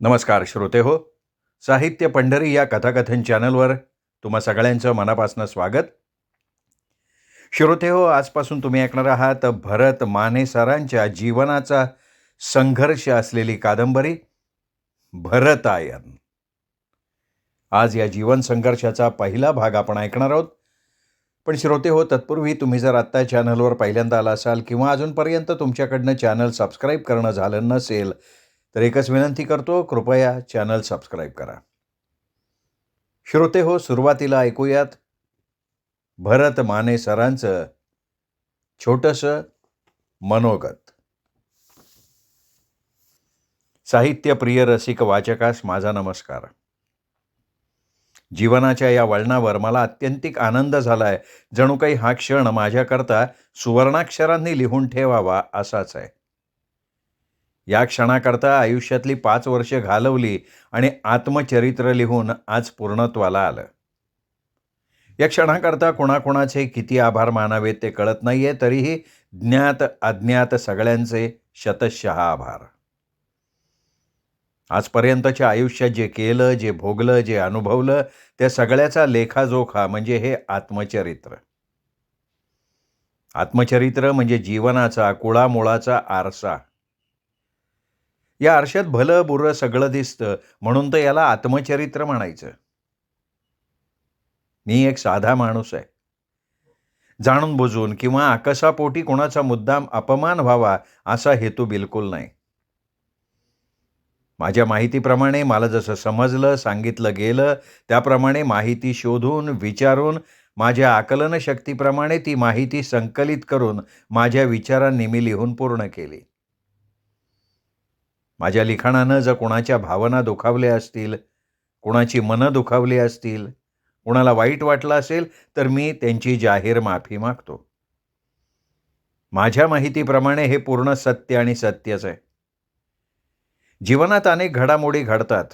नमस्कार श्रोते हो. साहित्य पंढरी या कथाकथन चॅनलवर तुम्हा सगळ्यांचं मनापासून स्वागत. श्रोते हो, आजपासून तुम्ही ऐकणार आहात भरत माने सरांच्या जीवनाचा संघर्ष असलेली कादंबरी भरतायन. आज या जीवन संघर्षाचा पहिला भाग आपण ऐकणार आहोत. पण श्रोते हो, तत्पूर्वी तुम्ही जर आत्ता चॅनलवर पहिल्यांदा आला असाल किंवा अजूनपर्यंत तुमच्याकडनं चॅनल सबस्क्राईब करणं झालं नसेल तर एकच विनंती करतो, कृपया चॅनल सबस्क्राईब करा. श्रोते हो, सुरुवातीला ऐकूयात भरत माने सरांचं छोटंसं मनोगत. साहित्यप्रिय रसिक वाचकास माझा नमस्कार. जीवनाच्या या वळणावर मला अत्यंतिक आनंद झालाय. जणू काही हा क्षण माझ्याकरता सुवर्णाक्षरांनी लिहून ठेवावा असाच आहे. या क्षणाकरता आयुष्यातली 5 वर्षे घालवली आणि आत्मचरित्र लिहून आज पूर्णत्वाला आलं. या क्षणाकरता कोणाकोणाचे किती आभार मानावेत ते कळत नाहीये, तरीही ज्ञात अज्ञात सगळ्यांचे शतशः आभार. आजपर्यंतच्या आयुष्यात जे केलं, जे भोगलं, जे अनुभवलं, त्या सगळ्याचा लेखाजोखा म्हणजे हे आत्मचरित्र. आत्मचरित्र म्हणजे जीवनाचा कुळामुळाचा आरसा. या आरशात भलं बुरं सगळं दिसतं, म्हणून तर याला आत्मचरित्र म्हणायचं. मी एक साधा माणूस आहे. जाणून बुजून किंवा आकसापोटी कोणाचा मुद्दाम अपमान व्हावा असा हेतू बिलकुल नाही. माझ्या माहितीप्रमाणे मला जसं समजलं, सांगितलं गेलं, त्याप्रमाणे माहिती शोधून, विचारून, माझ्या आकलन शक्तीप्रमाणे ती माहिती संकलित करून माझ्या विचारांनी मी लिहून पूर्ण केली. माझ्या लिखाणानं जर कोणाच्या भावना दुखावल्या असतील, कोणाची मनं दुखावली असतील, कोणाला वाईट वाटलं असेल, तर मी त्यांची जाहीर माफी मागतो. माझ्या माहितीप्रमाणे हे पूर्ण सत्य आणि सत्यच आहे. जीवनात अनेक घडामोडी घडतात.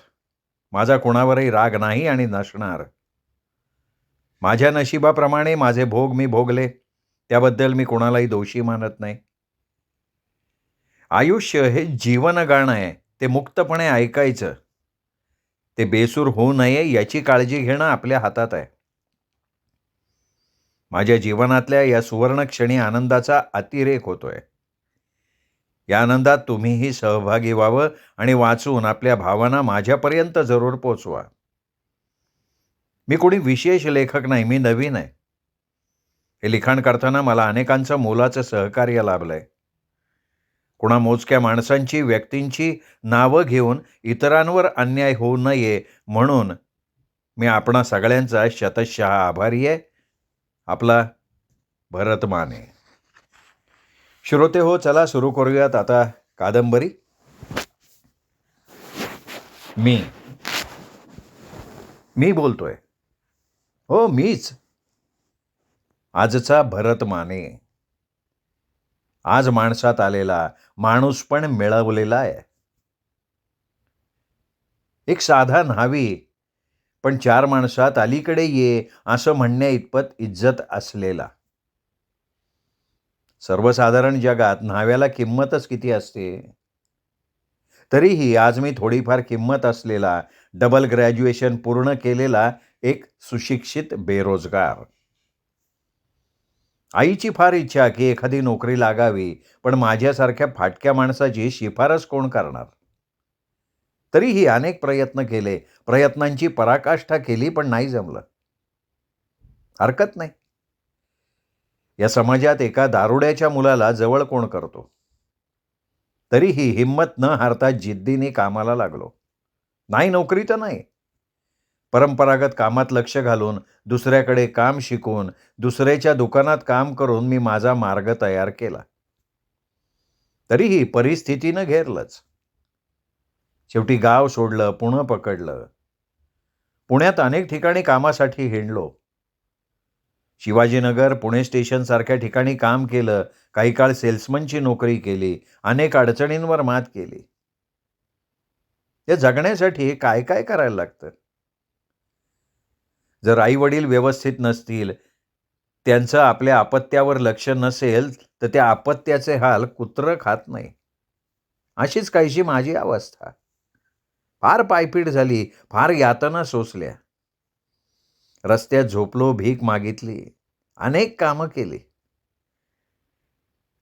माझा कोणावरही राग नाही आणि नसणार. माझ्या नशिबाप्रमाणे माझे भोग मी भोगले, त्याबद्दल मी कोणालाही दोषी मानत नाही. आयुष्य हे जीवनगाणं आहे. ते मुक्तपणे ऐकायचं. ते बेसूर होऊ नये याची काळजी घेणं आपल्या हातात आहे. माझ्या जीवनातल्या या सुवर्णक्षणी आनंदाचा अतिरेक होतोय. या आनंदात तुम्हीही सहभागी व्हावं आणि वाचून आपल्या भावना माझ्यापर्यंत जरूर पोचवा. मी कोणी विशेष लेखक नाही, मी नवीन आहे. हे लिखाण करताना मला अनेकांचं मोलाचं सहकार्य लाभलंय. कुणा मोजक्या माणसांची, व्यक्तींची नावं घेऊन इतरांवर अन्याय होऊ नये म्हणून मी आपणा सगळ्यांचा शतशः आभारी आहे. आपला भरत माने. श्रोते हो, चला सुरू करूयात आता कादंबरी. मी बोलतोय. हो, मीच. आजचा भरत माने. आज माणसात आलेला, माणूस पण मिळवलेला आहे. एक साधा न्हावी, पण 4 माणसात अलीकडे ये असं म्हणण्या इतपत इज्जत असलेला. सर्वसाधारण जगात न्हाव्याला किंमतच किती असते. तरीही आज मी थोडीफार किंमत असलेला, डबल ग्रॅज्युएशन पूर्ण केलेला एक सुशिक्षित बेरोजगार. आईची फार इच्छा की एखादी नोकरी लागावी, पण माझ्यासारख्या फाटक्या माणसाची शिफारस कोण करणार. तरीही अनेक प्रयत्न केले, प्रयत्नांची पराकाष्ठा केली, पण नाही जमलं. हरकत नाही. या समाजात एका दारुड्याच्या मुलाला जवळ कोण करतो. तरीही हिंमत न हारता जिद्दीने कामाला लागलो. नाही नोकरी तर नाही. परंपरागत कामात लक्ष घालून, दुसऱ्याकडे काम शिकून, दुसऱ्याच्या दुकानात काम करून मी माझा मार्ग तयार केला. तरीही परिस्थितीनं घेरलंच. शेवटी गाव सोडलं, पुणं पकडलं. पुण्यात अनेक ठिकाणी कामासाठी हिंडलो. शिवाजीनगर, पुणे स्टेशनसारख्या ठिकाणी काम केलं. काही काळ सेल्समनची नोकरी केली. अनेक अडचणींवर मात केली. या जगण्यासाठी काय काय करायला लागतं. जर आई-वडील व्यवस्थित नसतील, त्यांचं आपल्या अपत्यावर लक्ष नसेल, तर त्या अपत्याचे हाल कुत्रं खात नाही. अशीच काहीशी माझी अवस्था. फार पायपीट झाली, फार यातना सोसल्या. रस्त्यात झोपलो, भीक मागितली, अनेक कामं केली.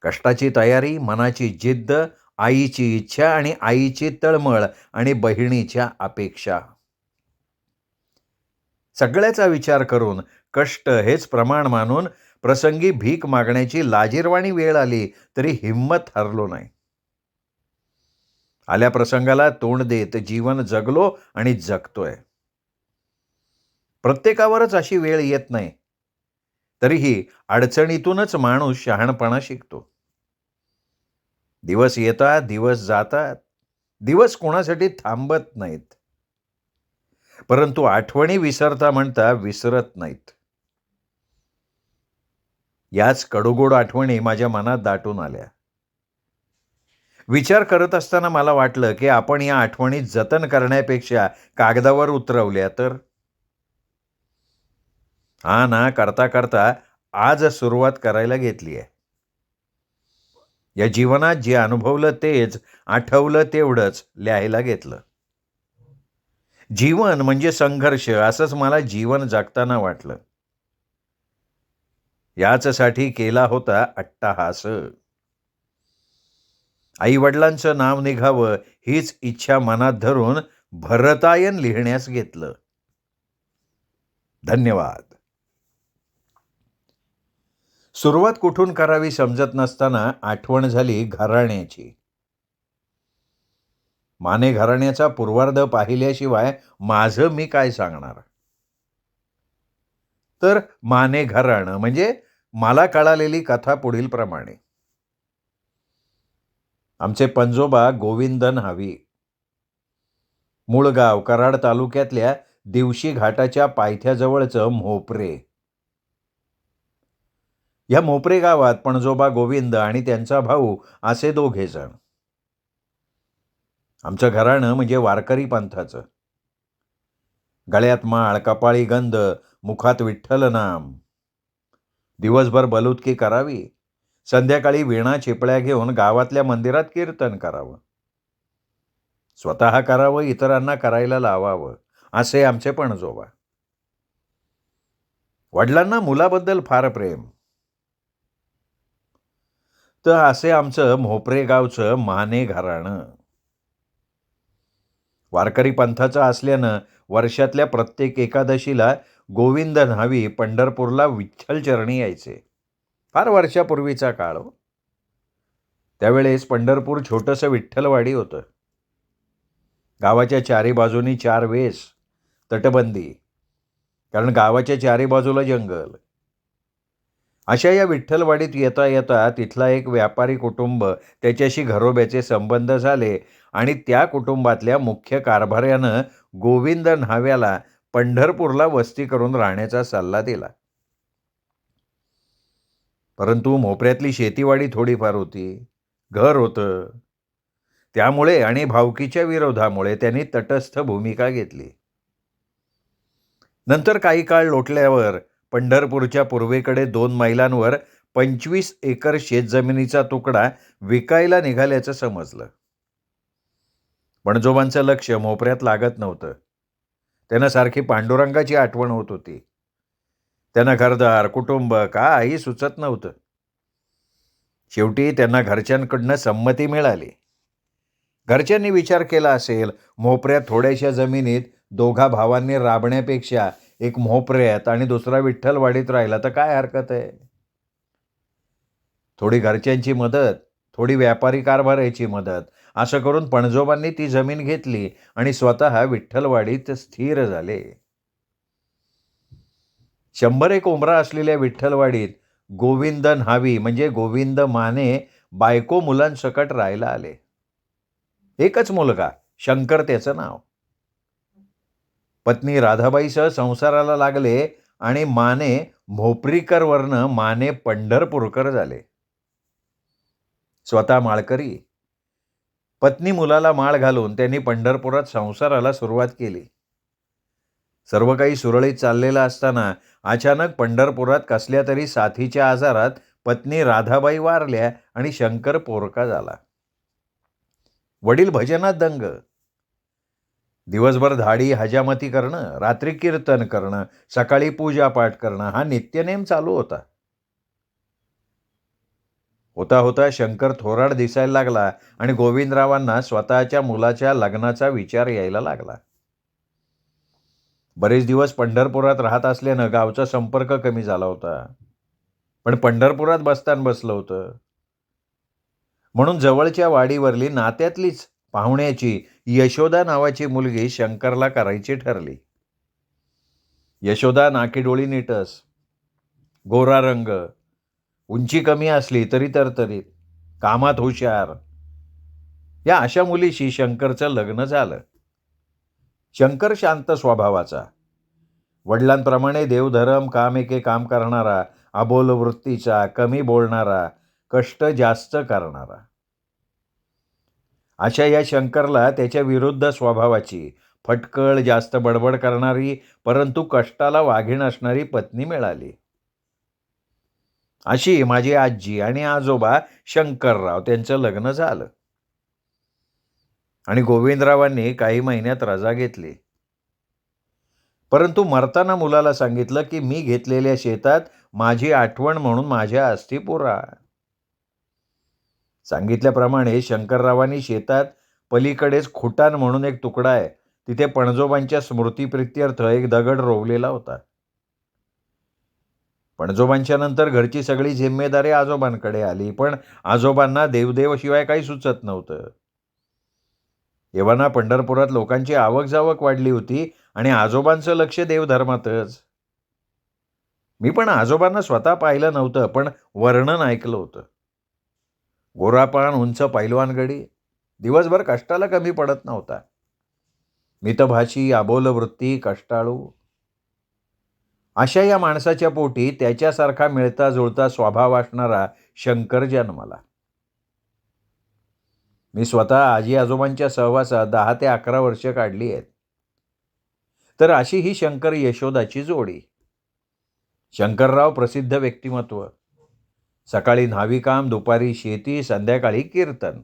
कष्टाची तयारी, मनाची जिद्द, आईची इच्छा आणि आईची तळमळ आणि बहिणीच्या अपेक्षा. सगळ्याचा विचार करून कष्ट हेच प्रमाण मानून प्रसंगी भीक मागण्याची लाजिरवाणी वेळ आली तरी हिंमत हरलो नाही. आल्या प्रसंगाला तोंड देत जीवन जगलो आणि जगतोय. प्रत्येकावरच अशी वेळ येत नाही. तरीही अडचणीतूनच माणूस शहाणपणा शिकतो. दिवस येतात, दिवस जातात. दिवस कोणासाठी थांबत नाहीत. परंतु आठवणी विसरता म्हणता विसरत नाहीत. याच कडूगोड आठवणी माझ्या मनात दाटून आल्या. विचार करत असताना मला वाटलं, की आपण या आठवणी जतन करण्यापेक्षा कागदावर उतरवल्या तर? हा ना करता करता आज सुरुवात करायला घेतली आहे. या जीवनात जे अनुभवलं तेच, आठवलं तेवढंच लिहायला घेतलं. जीवन म्हणजे संघर्ष असंच मला जीवन जगताना वाटलं. याचसाठी केला होता अट्टाहास. आई-वडिलांचं नाव निघावं हीच इच्छा मनात धरून भरतायन लिहिण्यास घेतलं. धन्यवाद. सुरुवात कुठून करावी समजत नसताना आठवण झाली घराण्याची. माने घराण्याचा पूर्वार्ध पाहिल्याशिवाय माझं मी काय सांगणार? तर माने घराणं म्हणजे मला कळालेली कथा पुढीलप्रमाणे. आमचे पणजोबा गोविंद न्हावी. मूळ गाव कराड तालुक्यातल्या दिवशी घाटाच्या पायथ्याजवळचं म्होपरे. या म्होपरे गावात पणजोबा गोविंद आणि त्यांचा भाऊ असे दोघे जण. आमचं घराणं म्हणजे वारकरी पंथाचं. गळ्यात माळ, कपाळी गंध, मुखात विठ्ठल नाम. दिवसभर बलुतकी करावी. संध्याकाळी वीणा चिपळ्या घेऊन गावातल्या मंदिरात कीर्तन करावं. स्वतः करावं, इतरांना करायला लावावं, असे आमचे पणजोबा. वडिलांना मुलाबद्दल फार प्रेम. तर असे आमचं म्होपरे गावचं माने घराणं. वारकरी पंथाचं असल्यानं वर्षातल्या प्रत्येक एकादशीला गोविंद न्हावी पंढरपूरला विठ्ठलचरणी यायचे. फार वर्षापूर्वीचा काळ हो. त्यावेळेस पंढरपूर छोटंसं विठ्ठलवाडी होतं. गावाच्या चारी बाजूनी 4 वेस, तटबंदी. कारण गावाच्या चारी बाजूला जंगल. अशा या विठ्ठलवाडीत येता येता तिथला एक व्यापारी कुटुंब त्याच्याशी घरोब्याचे संबंध झाले आणि त्या कुटुंबातल्या मुख्य कारभाऱ्यानं गोविंद न्हाव्याला पंढरपूरला वस्ती करून राहण्याचा सल्ला दिला. परंतु मोपऱ्यातली शेतीवाडी थोडीफार होती, घर होतं. त्यामुळे आणि भावकीच्या विरोधामुळे त्यांनी तटस्थ भूमिका घेतली. नंतर काही काळ लोटल्यावर पंढरपूरच्या पूर्वेकडे 2 मैलांवर 25 एकर शेतजमिनीचा तुकडा विकायला निघाल्याचं समजलं. पणजोबांचं लक्ष मोपऱ्यात लागत नव्हतं. त्यांना सारखी पांडुरंगाची आठवण होत होती. त्यांना घरदार, कुटुंब काही सुचत नव्हतं. शेवटी त्यांना घरच्यांकडनं संमती मिळाली. घरच्यांनी विचार केला असेल, मोपऱ्यात थोड्याशा जमिनीत दोघा भावांनी राबण्यापेक्षा एक मोपऱ्यात आणि दुसरा विठ्ठलवाडीत राहिला तर काय हरकत आहे? थोडी घरच्यांची मदत, थोडी व्यापारी कारभाराची मदत, असं करून पणजोबांनी ती जमीन घेतली आणि स्वतः विठ्ठलवाडीत स्थिर झाले. 100 एक उंबरा असलेल्या विठ्ठलवाडीत गोविंद न्हावी म्हणजे गोविंद माने बायको मुलांसकट राहायला आले. एकच मुलगा, शंकर त्याचं नाव. पत्नी राधाबाईसह संसाराला लागले आणि माने म्होपरीकरवरनं माने पंढरपूरकर झाले. स्वतः माळकरी. पत्नी मुलाला माळ घालून त्यांनी पंढरपुरात संसाराला सुरुवात केली. सर्व काही सुरळीत चाललेलं असताना अचानक पंढरपुरात कसल्या तरी साथीच्या आजारात पत्नी राधाबाई वारल्या आणि शंकर पोरका झाला. वडील भजनात दंग. दिवसभर धाडी हजामती करणं, रात्री कीर्तन करणं, सकाळी पूजापाठ करणं हा नित्यनेम चालू होता. होता होता शंकर थोराड दिसायला लागला आणि गोविंदरावांना स्वतःच्या मुलाच्या लग्नाचा विचार यायला लागला. बरेच दिवस पंढरपुरात राहत असल्यानं गावचा संपर्क कमी झाला होता. पण पंढरपुरात बसतान बसलं होतं. म्हणून जवळच्या वाडीवरली नात्यातलीच पाहुण्याची यशोदा नावाची मुलगी शंकरला करायची ठरली. यशोदा नाकीडोळी नीटस, गोरा रंग, उंची कमी असली तरी तरतरीत, कामात हुशार. या अशा मुलीशी शंकरचं लग्न झालं. शंकर शांत स्वभावाचा, वडिलांप्रमाणे देवधर्म, काम एके काम करणारा, अबोल वृत्तीचा, कमी बोलणारा, कष्ट जास्त करणारा. अशा या शंकरला त्याच्या विरुद्ध स्वभावाची, फटकळ, जास्त बडबड करणारी, परंतु कष्टाला वाघीण असणारी पत्नी मिळाली. अशी माझी आजी आणि आजोबा शंकरराव त्यांचं लग्न झालं. आणि गोविंदरावांनी काही महिन्यात रजा घेतली. परंतु मरताना मुलाला सांगितलं की मी घेतलेल्या शेतात माझी आठवण म्हणून माझ्या अस्थी पुरा. सांगितल्याप्रमाणे शंकररावांनी शेतात पलीकडेच खुटाण म्हणून एक तुकडा आहे, तिथे पणजोबांच्या स्मृतीप्रित्यर्थ एक दगड रोवलेला होता. पणजोबांच्या नंतर घरची सगळी जिम्मेदारी आजोबांकडे आली, पण आजोबांना देवदेवशिवाय काही सुचत नव्हतं. एव्हाना पंढरपुरात लोकांची आवक जावक वाढली होती आणि आजोबांचं लक्ष देवधर्मातच. मी पण आजोबांना स्वतः पाहिलं नव्हतं, पण वर्णन ऐकलं होतं. गोरापान, उंच पैलवानगडी, दिवसभर कष्टाला कमी पडत नव्हता. मितभाषी, अबोल वृत्ती, कष्टाळू. अशा या माणसाच्या पोटी त्याच्यासारखा मिळता जुळता स्वभाव असणारा शंकर जन्माला. मी स्वतः आजी आजोबांच्या सहवासात 10 ते 11 वर्ष काढली आहेत. तर अशी ही शंकर यशोदाची जोडी. शंकरराव प्रसिद्ध व्यक्तिमत्व. सकाळी न्हावी काम, दुपारी शेती, संध्याकाळी कीर्तन.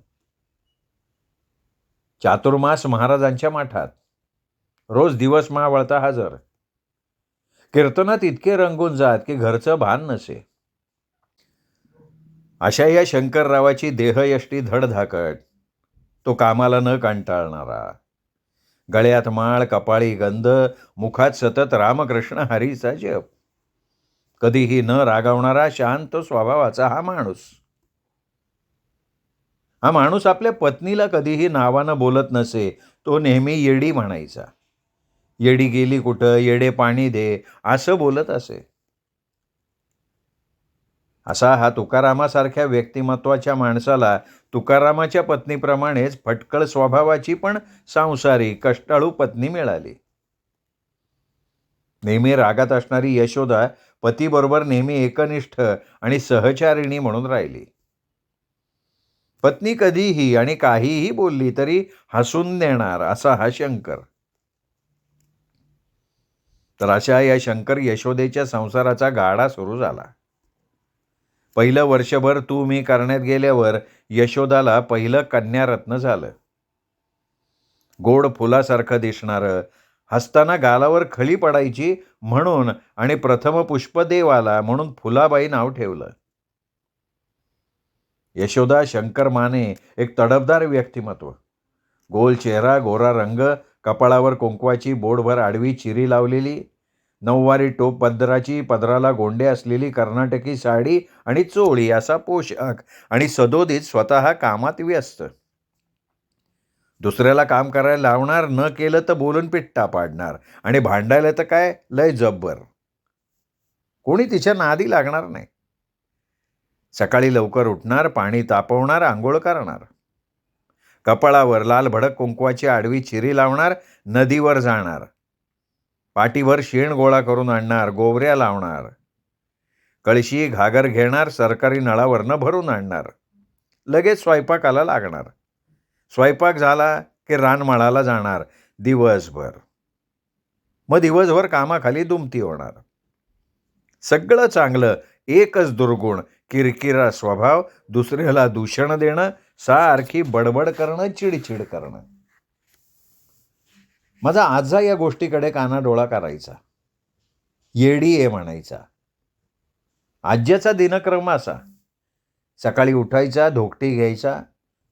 चातुर्मास महाराजांच्या मठात. रोज दिवस मावळता हजर. कीर्तनात इतके रंगून जात की घरचं भान नसे. अशा या शंकररावाची देहयष्टी धडधाकट. तो कामाला न कंटाळणारा. गळ्यात माळ, कपाळी गंध, मुखात सतत रामकृष्ण हरीचा जप. कधीही न रागावणारा शांत स्वभावाचा हा माणूस. हा माणूस आपल्या पत्नीला कधीही नावानं बोलत नसे. तो नेहमी येडी म्हणायचा. येडी गेली कुठं, येडे पाणी दे, असं बोलत असे. असा हा तुकारामासारख्या व्यक्तिमत्वाच्या माणसाला तुकारामाच्या पत्नीप्रमाणेच फटकळ स्वभावाची पण सांसारिक कष्टाळू पत्नी मिळाली. नेहमी रागात असणारी यशोदा पतीबरोबर नेहमी एकनिष्ठ आणि सहचारिणी म्हणून राहिली. पत्नी कधीही आणि काहीही बोलली तरी हसून देणार असा हा शंकर. तर अशा या शंकर यशोदेच्या संसाराचा गाडा सुरू झाला. पहिलं वर्षभर तू मी करण्यात गेल्यावर यशोदाला पहिलं कन्यारत्न झालं. गोड फुलासारखं दिसणारं, हसताना गालावर खळी पडायची म्हणून आणि प्रथम पुष्प देवाला म्हणून फुलाबाई नाव ठेवलं. यशोदा शंकर माने एक तडफदार व्यक्तिमत्व. गोल चेहरा, गोरा रंग, कपाळावर कुंकवाची बोटभर आडवी चिरी लावलेली, नऊवारी टोप पदराची, पदराला गोंडे असलेली कर्नाटकी साडी आणि चोळी असा पोशाख आणि सदोदित स्वतः कामात व्यस्त. दुसऱ्याला काम करायला लावणार, न केलं तर बोलून पिट्टा पाडणार आणि भांडायला तर काय लय जब्बर. कोणी तिच्या नादी लागणार नाही. सकाळी लवकर उठणार, पाणी तापवणार, आंघोळ करणार. कपाळावर लाल भडक कुंकवाची आडवी चिरी लावणार, नदीवर जाणार. पाठीभर शेण गोळा करून आणणार, गोवऱ्या लावणार. कळशी घागर घेणार, सरकारी नळावरनं भरून आणणार. लगेच स्वयंपाकाला लागणार. स्वयंपाक झाला की रानमाळाला जाणार दिवसभर. मग दिवसभर कामाखाली दुमती होणार. सगळं चांगलं, एकच दुर्गुण, किरकिरा स्वभाव, दुसऱ्याला दूषण देणं, सारखी बडबड करणं, चिडचिड करणं. माझा आजा या गोष्टीकडे कानाडोळा करायचा. येडी आहे म्हणायचा. आज्याचा दिनक्रम असा: सकाळी उठायचा, धोकटी घ्यायचा,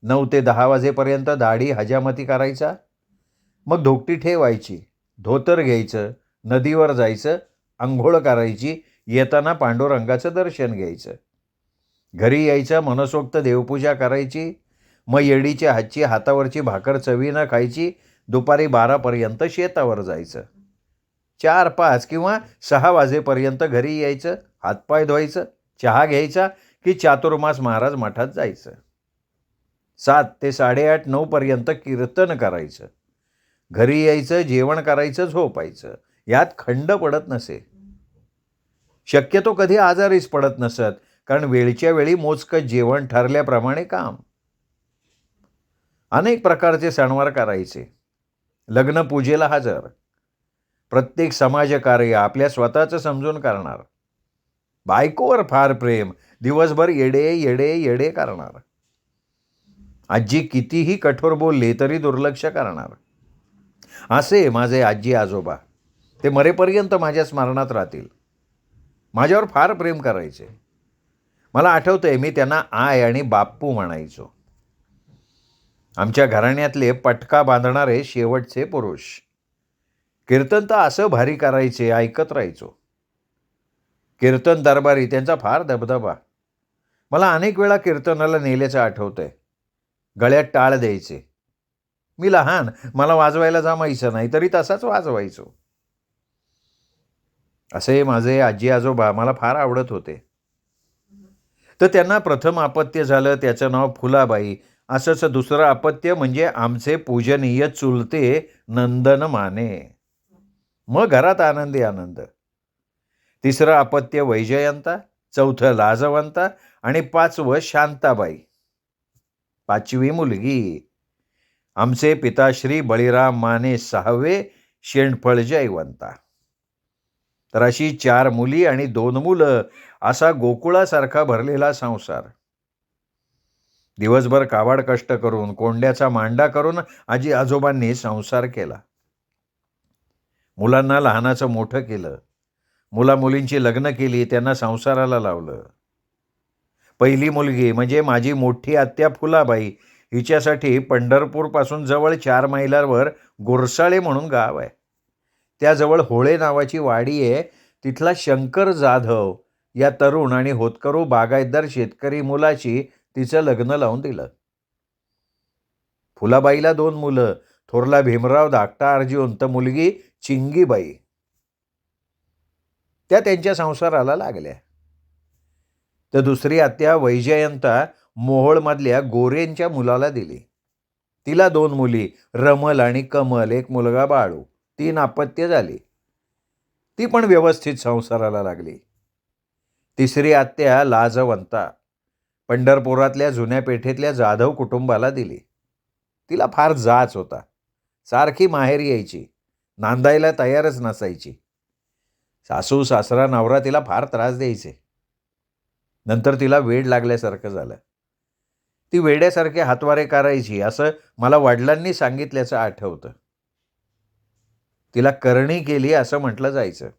9 ते 10 वाजेपर्यंत दाढी हजामती करायचा, मग धोकटी ठेवायची, धोतर घ्यायचं, नदीवर जायचं, अंघोळ करायची, येताना पांडुरंगाचं दर्शन घ्यायचं, घरी यायचं, मनसोक्त देवपूजा करायची, मग येडीच्या हातची हातावरची भाकर चवीनं खायची, दुपारी 12पर्यंत शेतावर जायचं, 4, 5 किंवा 6 वाजेपर्यंत घरी यायचं, हातपाय धुवायचं, चहा घ्यायचा की चातुर्मास महाराज मठात जायचं, 7 ते 8:30, 9पर्यंत कीर्तन करायचं, घरी यायचं, जेवण करायचं, झोपायचं. यात खंड पडत नसे. शक्यतो कधी आजारीच पडत नसत, कारण वेळच्या वेळी मोजकं जेवण, ठरल्याप्रमाणे काम. अनेक प्रकारचे सणवार करायचे. लग्न पूजेला हजर. प्रत्येक समाजकार्य आपल्या स्वतःचं समजून करणार. बायकोवर फार प्रेम, दिवसभर येडे येडे येडे करणार. आजी कितीही कठोर बोलली तरी दुर्लक्ष करणार. असे माझे आजी आजोबा. ते मरेपर्यंत माझ्या स्मरणात राहतील. माझ्यावर फार प्रेम करायचे. मला आठवतंय, मी त्यांना आय आणि बाप्पू म्हणायचो. आमच्या घराण्यातले पटका बांधणारे शेवटचे पुरुष. कीर्तन तर असं भारी करायचे, ऐकत राहायचो. कीर्तन दरबारी त्यांचा फार दबदबा. मला अनेक वेळा कीर्तनाला नेल्याचं आठवतंय. गळ्यात टाळ द्यायचे. मी लहान, मला वाजवायला जमायचं नाही, तरी तसाच वाजवायचो. असे माझे आजी आजोबा मला फार आवडत होते. तर त्यांना प्रथम अपत्य झालं, त्याचं नाव फुलाबाई. असंच दुसरं अपत्य म्हणजे आमचे पूजनीय चुलते नंदन माने. मग घरात आनंदी आनंद. तिसरं अपत्य वैजयंता, चौथं लाजवंता आणि 5वं शांताबाई. 5वी मुलगी. आमचे पिताश्री बळीराम माने 6वे, शेंडफळ जयवंता. तर अशी 4 मुली आणि 2 मुलं, असा गोकुळासारखा भरलेला संसार. दिवसभर काबाड कष्ट करून, कोंड्याचा मांडा करून आजी आजोबांनी संसार केला. मुलांना लहानाचं मोठं केलं. मुलामुलींची लग्न केली, त्यांना संसाराला लावलं. पहिली मुलगी म्हणजे माझी मोठी आत्या फुलाबाई, हिच्यासाठी पंढरपूरपासून जवळ 4 मैलावर गोरसाळे म्हणून गाव आहे. त्याजवळ होळे नावाची वाडी आहे. तिथला शंकर जाधव या तरुण आणि होतकरू बागायतदार शेतकरी मुलाशी तिचं लग्न लावून दिलं. फुलाबाईला 2 मुलं, थोरला भीमराव धाकटा अर्जुन, तर मुलगी चिंगीबाई. त्या त्यांच्या संसाराला लागल्या. तर दुसरी आत्या वैजयंता मोहोळमधल्या गोरेंच्या मुलाला दिली. तिला 2 मुली, रमल आणि कमल, 1 मुलगा बाळू. 3 अपत्य झाली. ती पण व्यवस्थित संसाराला लागली. तिसरी आत्या लाजवंता पंढरपुरातल्या जुन्या पेठेतल्या जाधव कुटुंबाला दिली. तिला फार जाच होता. सारखी माहेरी यायची, नांदायला तयारच नसायची. सासू सासरा नवरा तिला फार त्रास द्यायचे. नंतर तिला वेड लागल्यासारखं झालं. ती वेड्यासारखे हातवारे करायची, असं मला वडिलांनी सांगितल्याचं आठवतं. तिला करणी केली असं म्हटलं जायचं.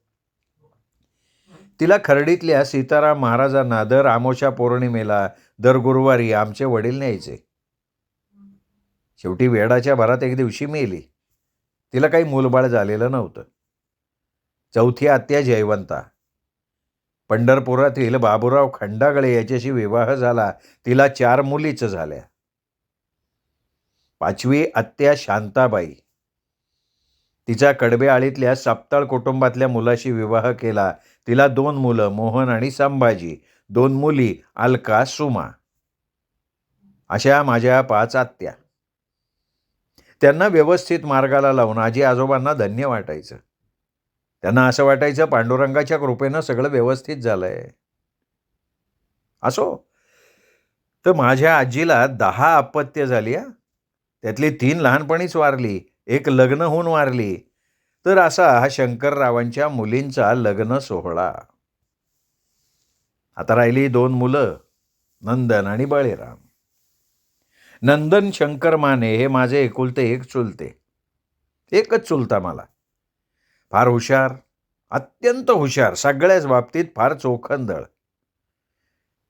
तिला खर्डीतल्या सीताराम महाराजांना दर आमोशा पौर्णिमेला, दर गुरुवारी आमचे वडील न्यायचे. शेवटी वेडाच्या भरात एक दिवशी मेली. तिला काही मूलबाळ झालेलं नव्हतं. चौथी आत्या जयवंता. पंढरपुरातील बाबूराव खंडागळे याच्याशी विवाह झाला. तिला 4 मुलीच झाल्या. 5वी आत्या शांताबाई. तिच्या कडबेआळीतल्या सपताळ कुटुंबातल्या मुलाशी विवाह केला. तिला 2 मुलं, मोहन आणि संभाजी. 2 मुली, अलका, सुमा. अशा माझ्या 5 आत्या. त्यांना व्यवस्थित मार्गाला लावून आजी आजोबांना धन्य वाटायचं. त्यांना असं वाटायचं, पांडुरंगाच्या कृपेनं सगळं व्यवस्थित झालंय. असो. तर माझ्या आजीला 10 अपत्य झाली. त्यातली 3 लहानपणीच वारली, 1 लग्न होऊन वारली. तर असा हा शंकररावांच्या मुलींचा लग्न सोहळा. आता राहिली 2 मुलं, नंदन आणि बळीराम. नंदन शंकर माने हे माझे एकुलते एक चुलते. एकच चुलता मला. फार हुशार, अत्यंत हुशार, सगळ्याच बाबतीत फार चोखंदळ.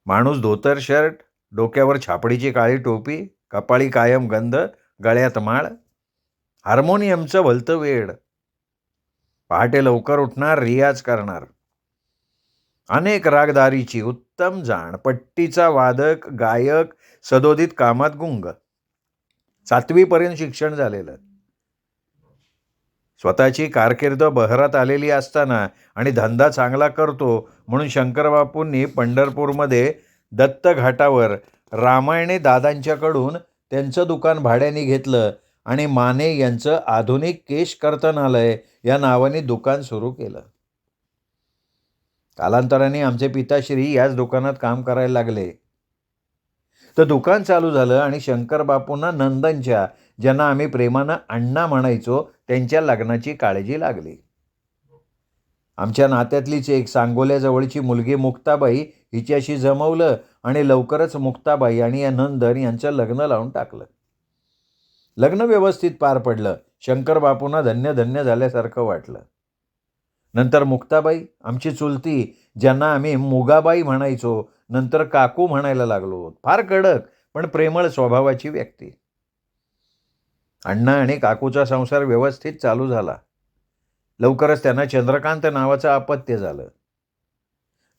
माणूस धोतर शर्ट, डोक्यावर छापडीची काळी टोपी, कपाळी कायम गंध, गळ्यात माळ, हार्मोनियमचं भलतं वेड. पहाटे लवकर उठणार, रियाज करणार. अनेक रागदारीची उत्तम जाण, पट्टीचा वादक, गायक, सदोदित कामात गुंग. 7वी शिक्षण झालेलं. स्वतःची कारकीर्द बहरात आलेली असताना आणि धंदा चांगला करतो म्हणून शंकरबापूंनी पंढरपूरमध्ये दत्त घाटावर रामायणे दादांच्याकडून त्यांचं दुकान भाड्याने घेतलं आणि माने यांचं आधुनिक केश कर्तनालय या नावाने दुकान सुरू केलं. कालांतराने आमचे पिताश्री याच दुकानात काम करायला लागले. तर दुकान चालू झालं आणि शंकरबापूंना नंदनच्या, ज्यांना आम्ही प्रेमानं अण्णा म्हणायचो, त्यांच्या लग्नाची काळजी लागली. आमच्या नात्यातलीच एक सांगोल्याजवळची मुलगी मुक्ताबाई हिच्याशी जमवलं आणि लवकरच मुक्ताबाई आणि या नंदन यांचं लग्न लावून टाकलं. लग्न व्यवस्थित पार पडलं. शंकरबापूंना धन्य धन्य झाल्यासारखं वाटलं. नंतर मुक्ताबाई, आमची चुलती, ज्यांना आम्ही मुगाबाई म्हणायचो, नंतर काकू म्हणायला लागलो. फार कडक पण प्रेमळ स्वभावाची व्यक्ती. अण्णा आणि काकूचा संसार व्यवस्थित चालू झाला. लवकरच त्यांना चंद्रकांत नावाचं अपत्य झालं.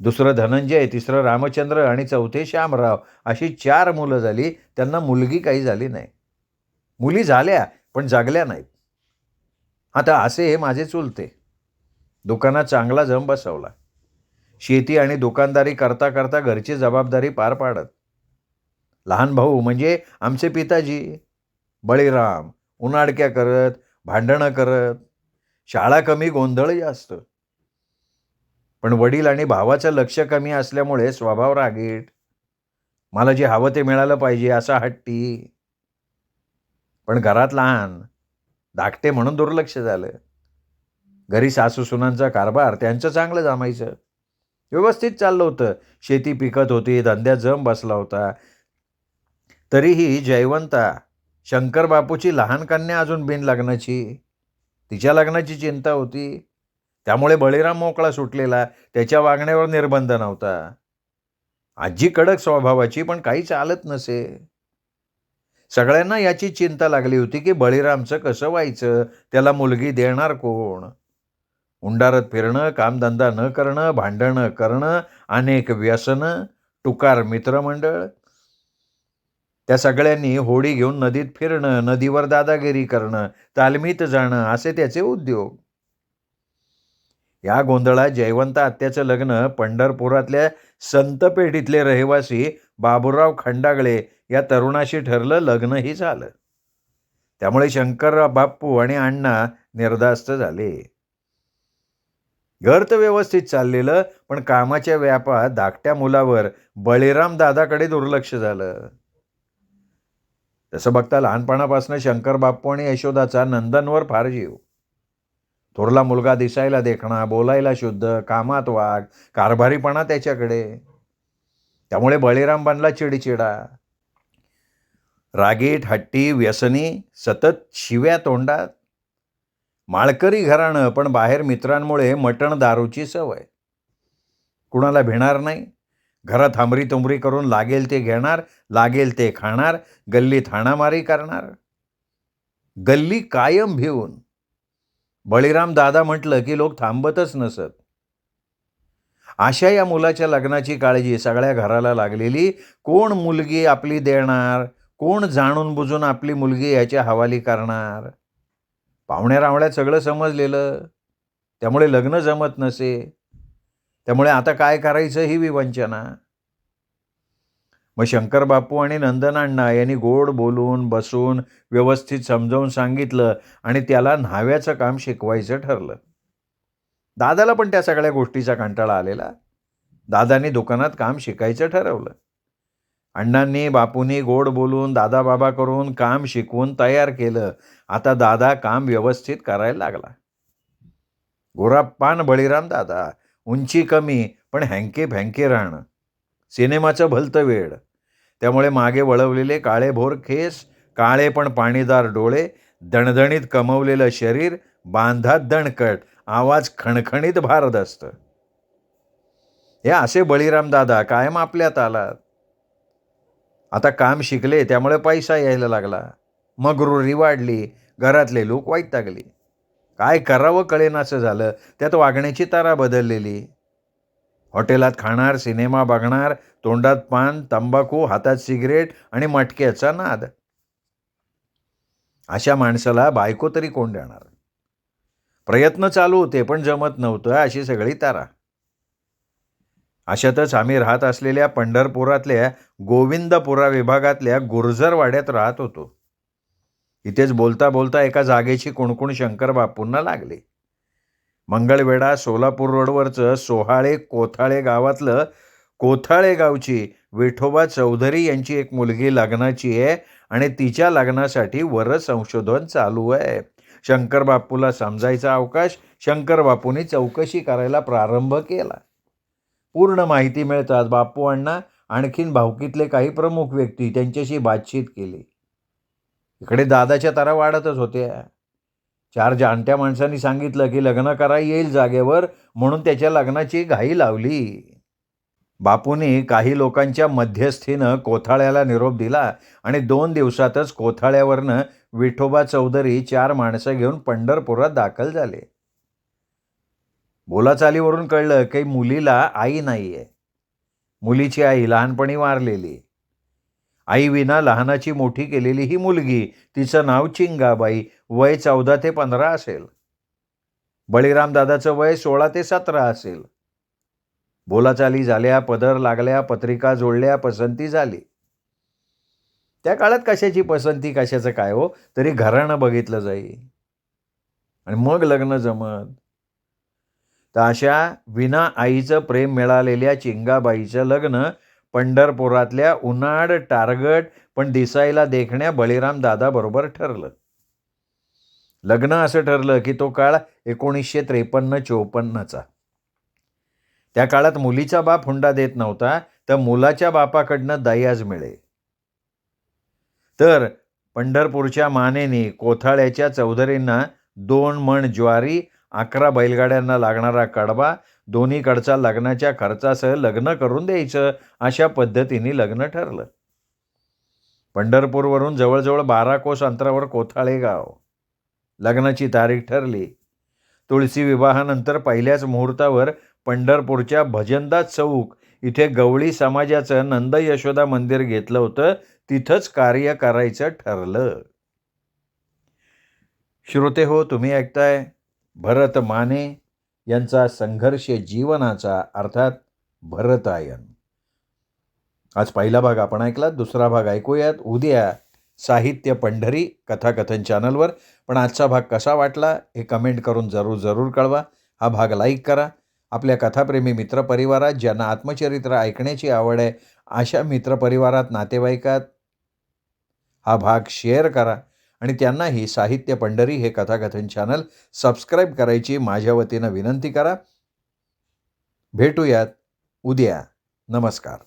दुसरं धनंजय, तिसरं रामचंद्र आणि चौथे श्यामराव अशी 4 मुलं झाली. त्यांना मुलगी काही झाली नाही. मुली झाल्या पण जगल्या नाहीत. आता असे हे माझे चुलते. दुकानात चांगला जम बसवला. शेती आणि दुकानदारी करता करता घरची जबाबदारी पार पाडत. लहान भाऊ म्हणजे आमचे पिताजी बळीराम उन्हाडक्या करत, भांडणं करत, शाळा कमी, गोंधळ जास्त. पण वडील आणि भावाचं लक्ष कमी असल्यामुळे स्वभाव रागीट. मला जे हवं ते मिळालं पाहिजे असा हट्टी. पण घरात लहान, धाकटे म्हणून दुर्लक्ष झालं. घरी सासूसुनांचा कारभार त्यांचं चांगलं जमायचं. व्यवस्थित चाललं होतं. शेती पिकत होती, धंद्यात जम बसला होता. तरीही जयवंता, शंकरबापूची लहान कन्या अजून बिन लग्नाची, तिच्या लग्नाची चिंता होती. त्यामुळे बळीराम मोकळा सुटलेला. त्याच्या वागण्यावर निर्बंध नव्हता. आजी कडक स्वभावाची, पण काही चालत नसे. सगळ्यांना याची चिंता लागली होती की बळीरामचं कसं व्हायचं, त्याला मुलगी देणार कोण. उंडारत फिरणं, कामधंदा न करणं, भांडणं करणं, अनेक व्यसनं, टुकार मित्रमंडळ. त्या सगळ्यांनी होडी घेऊन नदीत फिरणं, नदीवर दादागिरी करणं, तालमीत जाणं असे त्याचे उद्योग. या गोंधळात जयवंत आत्याचं लग्न पंढरपुरातल्या संतपेठीतले रहिवासी बाबूराव खंडागळे या तरुणाशी ठरलं. लग्नही झालं. त्यामुळे शंकर बाप्पू आणि अण्णा निर्धास्त झाले. घर तर व्यवस्थित चाललेलं, पण कामाच्या व्यापात धाकट्या मुलावर बळीराम दादाकडे दुर्लक्ष झालं. तसं बघता लहानपणापासून शंकर बाप्पू आणि यशोदाचा नंदनवर फार जीव. थोरला मुलगा दिसायला देखणा, बोलायला शुद्ध, कामात वाघ, कारभारीपणा त्याच्याकडे. त्यामुळे बळीराम बनला चिडचिडा. रागीट, हट्टी, व्यसनी, सतत शिव्या तोंडात. माळकरी घराणं, पण बाहेर मित्रांमुळे मटण दारूची सवय. कुणाला भिणार नाही. घरात हमरी तुमरी करून लागेल ते घेणार, लागेल ते खाणार, गल्लीत हाणामारी करणार. गल्ली कायम भिवून. बळीराम दादा म्हटलं की लोक थांबतच नसत. अशा या मुलाच्या लग्नाची काळजी सगळ्या घराला लागलेली. कोण मुलगी आपली देणार, कोण जाणून बुजून आपली मुलगी याच्या हवाली करणार. पाहुण्या रावण्यात सगळं समजलेलं. त्यामुळे लग्न जमत नसे. त्यामुळे आता काय करायचं ही विवंचना. मग शंकर बापू आणि नंदन अण्णा यांनी गोड बोलून बसून व्यवस्थित समजावून सांगितलं आणि त्याला न्हाव्याचं काम शिकवायचं ठरलं. दादाला पण त्या सगळ्या गोष्टीचा कंटाळा आलेला. दादांनी दुकानात काम शिकायचं ठरवलं. अण्णांनी बापूंनी गोड बोलून दादा बाबा करून काम शिकवून तयार केलं. आता दादा काम व्यवस्थित करायला लागला. गोरापान बळीराम दादा, उंची कमी पण हँके फँके राहणं, सिनेमाचं भलतं वेड. त्यामुळे मागे वळवलेले काळेभोर केस, काळे पण पाणीदार डोळे, दणदणीत कमवलेलं शरीर बांधात दणकट, आवाज खणखणीत भारदस्त. हे असे बळीराम दादा कायम आपल्यात आलात. आता काम शिकले त्यामुळे पैसा यायला लागला. मगरुरी वाढली, घरातले लोक वैतागले. काय करावं कळेनासं झालं. त्यात वागण्याची तरा बदललेली. हॉटेलात खाणार, सिनेमा बघणार, तोंडात पान, तंबाखू, हातात सिगरेट आणि मटक्याचा नाद. अशा माणसाला बायको तरी कोण देणार? प्रयत्न चालू होते पण जमत नव्हतं, अशी सगळी तारा. अशातच आम्ही राहत असलेल्या पंढरपुरातल्या गोविंदपुरा विभागातल्या गुर्जरवाड्यात राहत होतो. इथेच बोलता बोलता एका जागेची कुणकुण शंकरबापूंना लागली. मंगळवेढा सोलापूर रोडवरचं सोहाळे कोथाळे गावातलं कोथाळे गावची विठोबा चौधरी यांची एक मुलगी लग्नाची आहे आणि तिच्या लग्नासाठी वर संशोधन चालू आहे. शंकरबापूला समजायचा अवकाश. शंकरबापूंनी चौकशी करायला प्रारंभ केला. पूर्ण माहिती मिळतात बापू अण्णा आणखीन भावकीतले काही प्रमुख व्यक्ती त्यांच्याशी बातचीत केली. इकडे दादाच्या तारा वाढतच होत्या. 4 जाणत्या माणसांनी सांगितलं की लग्न करा येईल जागेवर, म्हणून त्याच्या लग्नाची घाई लावली. बापूंनी काही लोकांच्या मध्यस्थीनं कोथाळ्याला निरोप दिला आणि 2 दिवसातच कोथाळ्यावरनं विठोबा चौधरी 4 माणसं घेऊन पंढरपुरात दाखल झाले. बोलाचालीवरून कळलं की मुलीला आई नाहीये. मुलीची आई लहानपणी वारलेली. आईविना लहानाची मोठी केलेली ही मुलगी, तिचं नाव चिंगाबाई, वय 14 ते 15 असेल. बळीराम दादाचं वय 16 ते 17 असेल. बोलाचाली झाल्या, पदर लागल्या, पत्रिका जोडल्या, पसंती झाली. त्या काळात कशाची पसंती कशाचं काय हो, तरी घराणं बघितलं जाई आणि मग लग्न जमत. तर अशा विना आईचं प्रेम मिळालेल्या चिंगाबाईचं लग्न पंढरपुरातल्या उनाड टारगट पण दिसायला देखण्या बळीराम दादाबरोबर ठरलं. लग्न असं ठरलं की तो काळ 1953-54चा. त्या काळात मुलीचा बाप हुंडा देत नव्हता, तर मुलाच्या बापाकडनं दयाज मिळे. तर पंढरपूरच्या मानेनी कोथाळ्याच्या चौधरींना 2 मण ज्वारी, 11 बैलगाड्यांना लागणारा कडबा, दोन्हीकडचा लग्नाच्या खर्चासह लग्न करून द्यायचं, अशा पद्धतीने लग्न ठरलं. पंढरपूरवरून जवळजवळ 12 कोस अंतरावर कोथाळे गाव. लग्नाची तारीख ठरली. तुळशी विवाहानंतर पहिल्याच मुहूर्तावर पंढरपूरच्या भजनदास चौक इथे गवळी समाजाचं नंद यशोदा मंदिर घेतलं होतं. तिथंच कार्य करायचं ठरलं. श्रोते हो, तुम्ही ऐकताय भरत माने यांचा संघर्ष जीवनाचा, अर्थात भरतायन. आज पहिला भाग आपण ऐकला. दुसरा भाग ऐकूयात उद्या साहित्य पंढरी कथाकथन चॅनलवर. पण आजचा भाग कसा वाटला हे कमेंट करून जरूर कळवा. हा भाग लाईक करा. आपल्या कथाप्रेमी मित्रपरिवारात ज्यांना आत्मचरित्र ऐकण्याची आवड आहे अशा मित्रपरिवारात, नातेवाईकात हा भाग शेअर करा आणि त्यांनाही साहित्य पंढरी हे कथाकथन चॅनल सबस्क्राईब करायची माझ्या वतीनं विनंती करा. भेटूयात उद्या. नमस्कार.